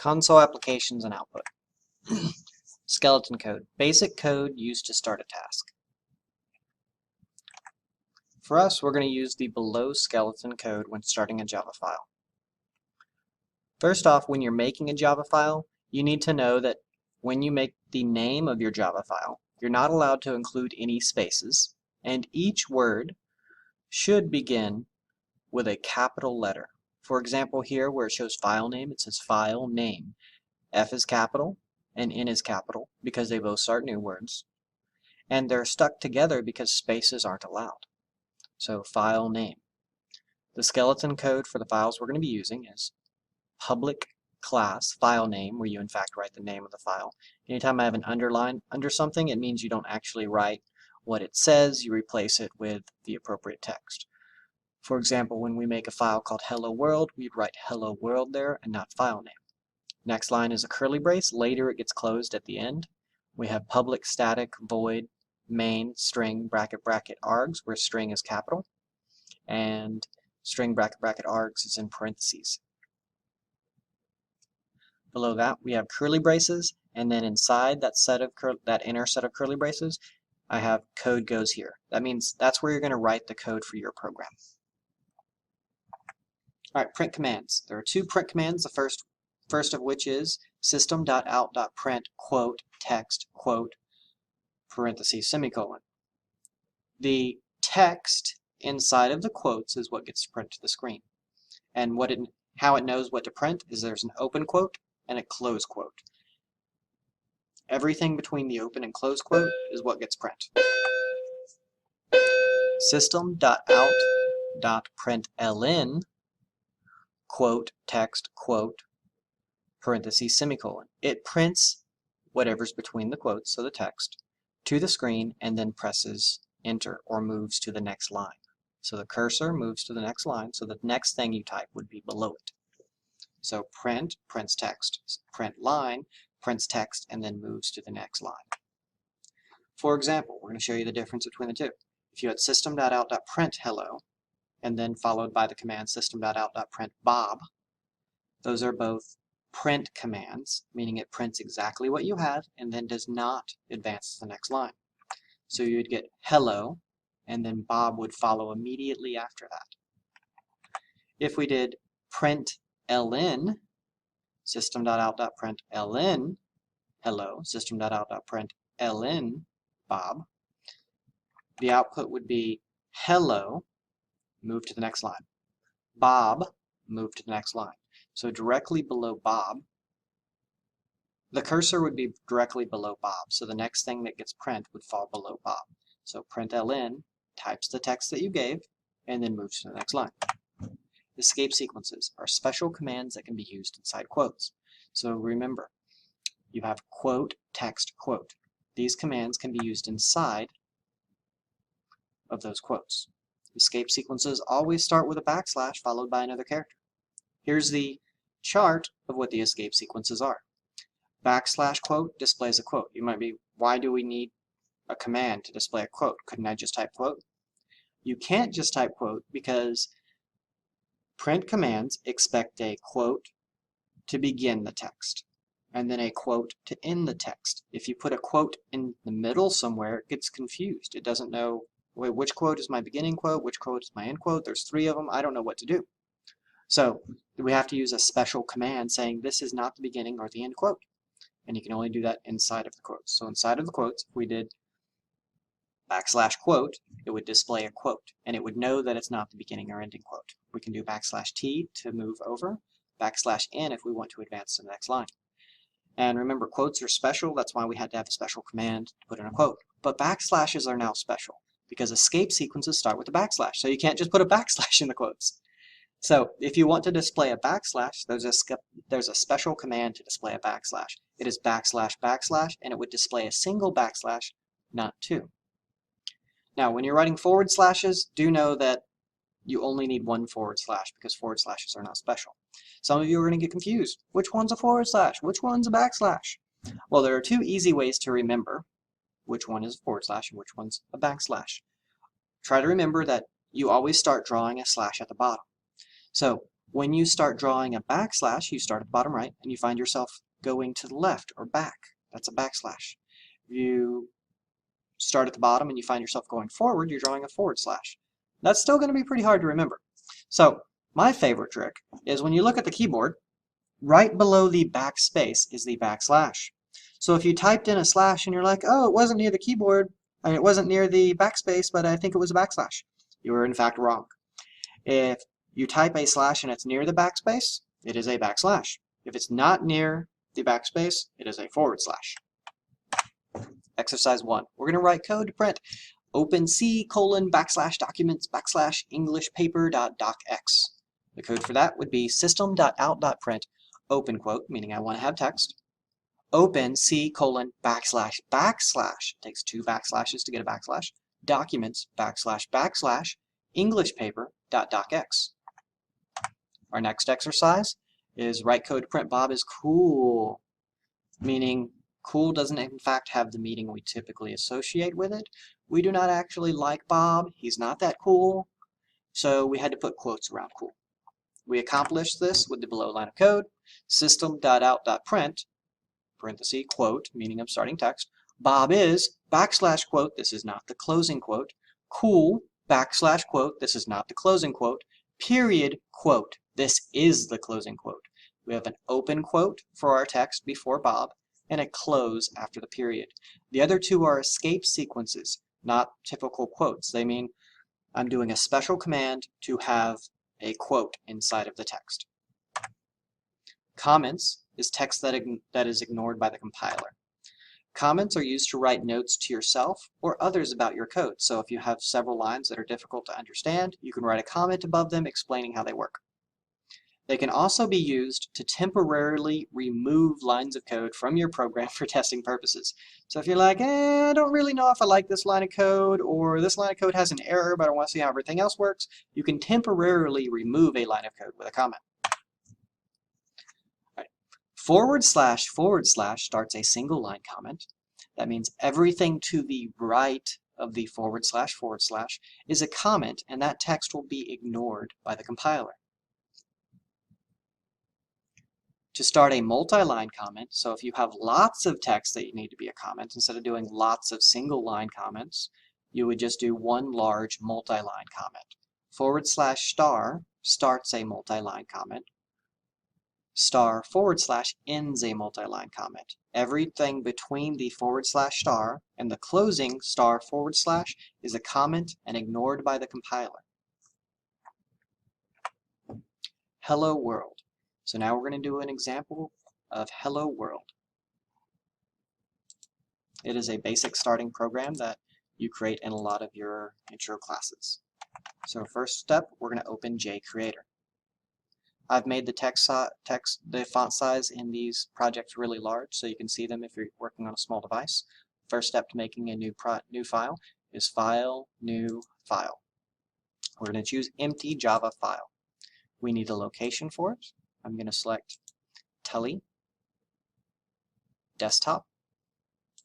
Console applications and output. Skeleton code. Basic code used to start a task. For us, we're going to use the below skeleton code when starting a Java file. First off, when you're making a Java file, you need to know that when you make the name of your Java file, you're not allowed to include any spaces, and each word should begin with a capital letter. For example, here where it shows file name, it says file name. F is capital and N is capital because they both start new words. And they're stuck together because spaces aren't allowed. So file name. The skeleton code for the files we're going to be using is public class file name, where you in fact write the name of the file. Anytime I have an underline under something, it means you don't actually write what it says, you replace it with the appropriate text. For example, when we make a file called hello world, we'd write hello world there and not file name. Next line is a curly brace. Later it gets closed at the end. We have public static void main string bracket bracket args, where string is capital, and string bracket bracket args is in parentheses. Below that we have curly braces, and then inside that inner set of curly braces I have code goes here. That means that's where you're going to write the code for your program. Alright, print commands. There are two print commands. The first of which is system.out.print quote text quote parentheses semicolon. The text inside of the quotes is what gets printed to the screen. And how it knows what to print is there's an open quote and a close quote. Everything between the open and close quote is what gets printed. System.out.println quote text quote parentheses semicolon. It prints whatever's between the quotes, so the text, to the screen and then presses enter or moves to the next line. So the cursor moves to the next line, so the next thing you type would be below it. So print prints text, print line prints text and then moves to the next line. For example, we're going to show you the difference between the two. If you had system.out.print hello and then followed by the command system.out.print Bob, those are both print commands, meaning it prints exactly what you have and then does not advance to the next line. So you'd get hello and then Bob would follow immediately after that. If we did print ln, system.out.println hello, system.out.println Bob, the output would be hello, move to the next line. Bob, move to the next line. So directly below Bob, the cursor would be directly below Bob, so the next thing that gets print would fall below Bob. So println types the text that you gave and then moves to the next line. Escape sequences are special commands that can be used inside quotes. So remember, you have quote, text, quote. These commands can be used inside of those quotes. Escape sequences always start with a backslash followed by another character. Here's the chart of what the escape sequences are. Backslash quote displays a quote. You might be, why do we need a command to display a quote? Couldn't I just type quote? You can't just type quote because print commands expect a quote to begin the text and then a quote to end the text. If you put a quote in the middle somewhere, it gets confused. It doesn't know, wait, which quote is my beginning quote, which quote is my end quote? There's three of them. I don't know what to do. So we have to use a special command saying this is not the beginning or the end quote. And you can only do that inside of the quotes. So inside of the quotes, if we did backslash quote, it would display a quote. And it would know that it's not the beginning or ending quote. We can do backslash T to move over, backslash N if we want to advance to the next line. And remember, quotes are special. That's why we had to have a special command to put in a quote. But backslashes are now special because escape sequences start with a backslash. So you can't just put a backslash in the quotes. So if you want to display a backslash, there's a special command to display a backslash. It is backslash backslash, and it would display a single backslash, not two. Now, when you're writing forward slashes, do know that you only need one forward slash because forward slashes are not special. Some of you are going to get confused. Which one's a forward slash? Which one's a backslash? Well, there are two easy ways to remember which one is a forward slash and which one's a backslash. Try to remember that you always start drawing a slash at the bottom. So When you start drawing a backslash, you start at the bottom right, and you find yourself going to the left or back. That's a backslash. If you start at the bottom and you find yourself going forward, you're drawing a forward slash. That's still going to be pretty hard to remember. So my favorite trick is when you look at the keyboard, right below the backspace is the backslash. So if you typed in a slash and you're like, oh, it wasn't near the keyboard, it wasn't near the backspace, but I think it was a backslash, you were in fact wrong. If you type a slash and it's near the backspace, it is a backslash. If it's not near the backspace, it is a forward slash. Exercise 1. We're going to write code to print open C:\\\Englishpaper.docx. The code for that would be system.out.print open quote, meaning I want to have text, open C:\\\, takes 2 backslashes to get a backslash, documents, //Englishpaper.docx. Our next exercise is write code to print Bob is cool, meaning cool doesn't in fact have the meaning we typically associate with it. We do not actually like Bob. He's not that cool. So we had to put quotes around cool. We accomplished this with the below line of code, system.out.print, parenthesis, quote, meaning of starting text, Bob is /quote, this is not the closing quote, cool, /quote, this is not the closing quote, period, quote, this is the closing quote. We have an open quote for our text before Bob and a close after the period. The other two are escape sequences, not typical quotes. They mean I'm doing a special command to have a quote inside of the text. Comments is text that is ignored by the compiler. Comments are used to write notes to yourself or others about your code. So if you have several lines that are difficult to understand, you can write a comment above them explaining how they work. They can also be used to temporarily remove lines of code from your program for testing purposes. So if you're like, I don't really know if I like this line of code, or this line of code has an error, but I want to see how everything else works, you can temporarily remove a line of code with a comment. All right. // starts a single line comment. That means everything to the right of the // is a comment, and that text will be ignored by the compiler. To start a multi-line comment, so if you have lots of text that you need to be a comment, instead of doing lots of single-line comments, you would just do one large multi-line comment. /* starts a multi-line comment. * ends a multi-line comment. Everything between the / and the closing * is a comment and ignored by the compiler. Hello World. So now we're going to do an example of Hello World. It is a basic starting program that you create in a lot of your intro classes. So first step, we're going to open JCreator. I've made the font size in these projects really large so you can see them if you're working on a small device. First step to making a new file is File, New File. We're going to choose Empty Java File. We need a location for it. I'm going to select Tele, Desktop,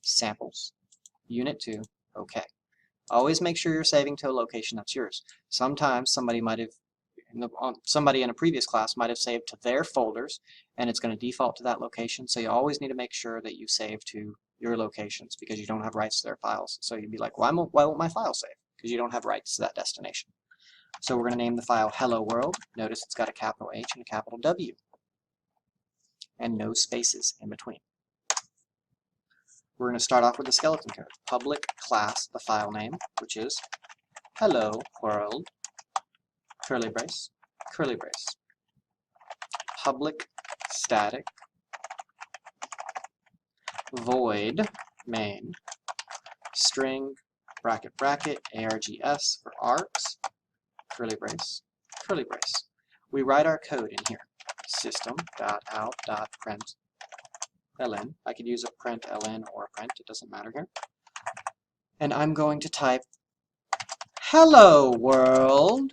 Samples, Unit 2, OK. Always make sure you're saving to a location that's yours. Sometimes somebody in a previous class might have saved to their folders, and it's going to default to that location. So you always need to make sure that you save to your locations because you don't have rights to their files. So you'd be like, why won't my file save? Because you don't have rights to that destination. So we're going to name the file Hello World. Notice it's got a capital H and a capital W. And no spaces in between. We're going to start off with the skeleton code. Public class, the file name, which is Hello World, curly brace, curly brace. Public static void main string bracket bracket args for args, curly brace, curly brace. We write our code in here. System.out.println. I could use a println or a print, it doesn't matter here. And I'm going to type Hello World.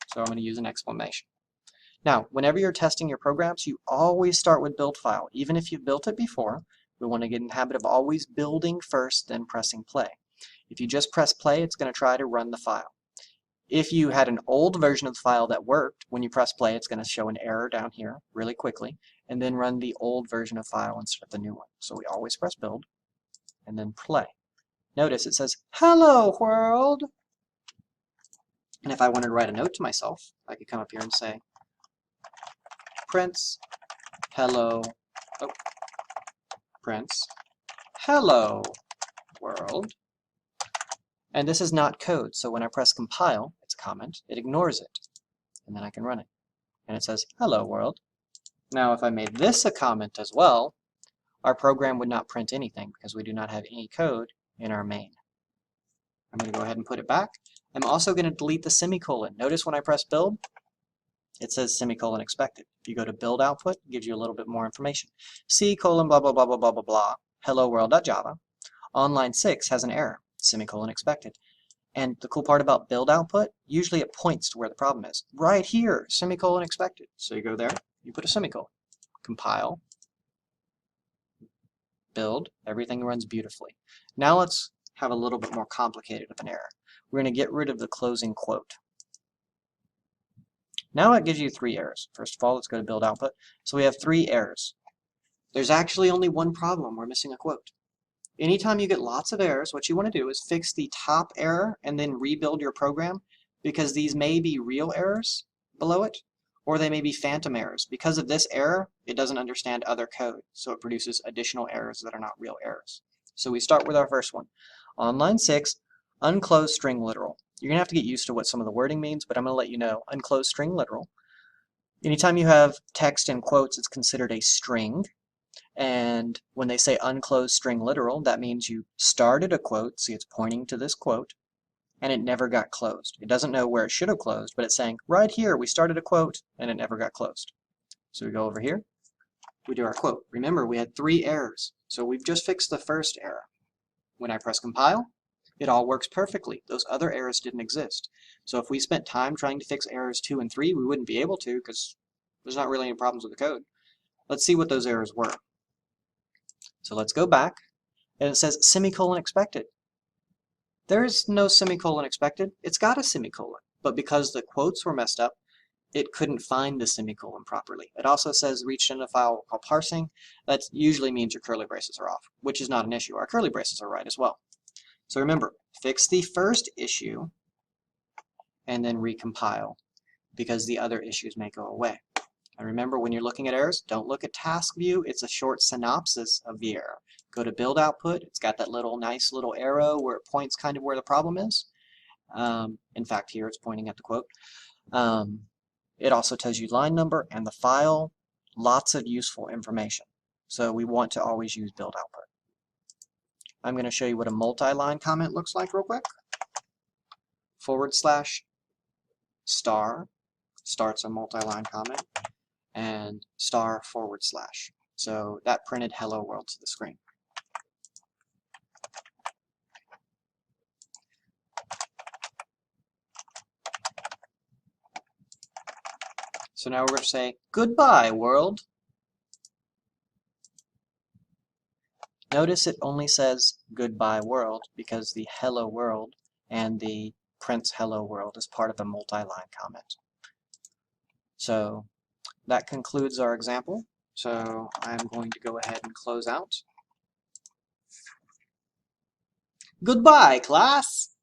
So I'm going to use an exclamation. Now, whenever you're testing your programs, you always start with build file. Even if you've built it before, we want to get in the habit of always building first, then pressing play. If you just press play, it's going to try to run the file. If you had an old version of the file that worked, when you press play, it's going to show an error down here really quickly, and then run the old version of the file instead of the new one. So we always press build, and then play. Notice it says, "Hello world." And if I wanted to write a note to myself, I could come up here and say, Prince, hello, oh, Prince, hello world. And this is not code, so when I press compile, it's a comment, it ignores it. And then I can run it. And it says, hello world. Now if I made this a comment as well, our program would not print anything because we do not have any code in our main. I'm going to go ahead and put it back. I'm also going to delete the semicolon. Notice when I press build, it says semicolon expected. If you go to build output, it gives you a little bit more information. C colon blah blah blah blah blah blah blah, hello world.java. On line 6 has an error, semicolon expected. And the cool part about build output, usually it points to where the problem is. Right here, semicolon expected. So you go there, you put a semicolon. Compile, build, everything runs beautifully. Now let's have a little bit more complicated of an error. We're going to get rid of the closing quote. Now it gives you 3 errors. First of all, let's go to build output. So we have 3 errors. There's actually only one problem. We're missing a quote. Anytime you get lots of errors, what you want to do is fix the top error and then rebuild your program, because these may be real errors below it, or they may be phantom errors. Because of this error, it doesn't understand other code, so it produces additional errors that are not real errors. So we start with our first one. On line 6, unclosed string literal. You're going to have to get used to what some of the wording means, but I'm going to let you know. Unclosed string literal. Anytime you have text in quotes, it's considered a string. And when they say unclosed string literal, that means you started a quote, see it's pointing to this quote, and it never got closed. It doesn't know where it should have closed, but it's saying, right here, we started a quote, and it never got closed. So we go over here, we do our quote. Remember, we had 3 errors, so we've just fixed the first error. When I press compile, it all works perfectly. Those other errors didn't exist. So if we spent time trying to fix errors 2 and 3, we wouldn't be able to, because there's not really any problems with the code. Let's see what those errors were. So let's go back, and it says semicolon expected. There is no semicolon expected. It's got a semicolon, but because the quotes were messed up, it couldn't find the semicolon properly. It also says reached in a file called parsing. That usually means your curly braces are off, which is not an issue. Our curly braces are right as well. So remember, fix the first issue and then recompile, because the other issues may go away. And remember, when you're looking at errors, don't look at task view. It's a short synopsis of the error. Go to build output. It's got that nice little arrow where it points kind of where the problem is. In fact, here it's pointing at the quote. It also tells you line number and the file. Lots of useful information. So we want to always use build output. I'm going to show you what a multi-line comment looks like real quick. / starts a multi-line comment, and */. So that printed hello world to the screen. So now we're going to say goodbye world. Notice it only says goodbye world because the hello world and the prints hello world is part of a multi-line comment. So that concludes our example. So I'm going to go ahead and close out. Goodbye, class!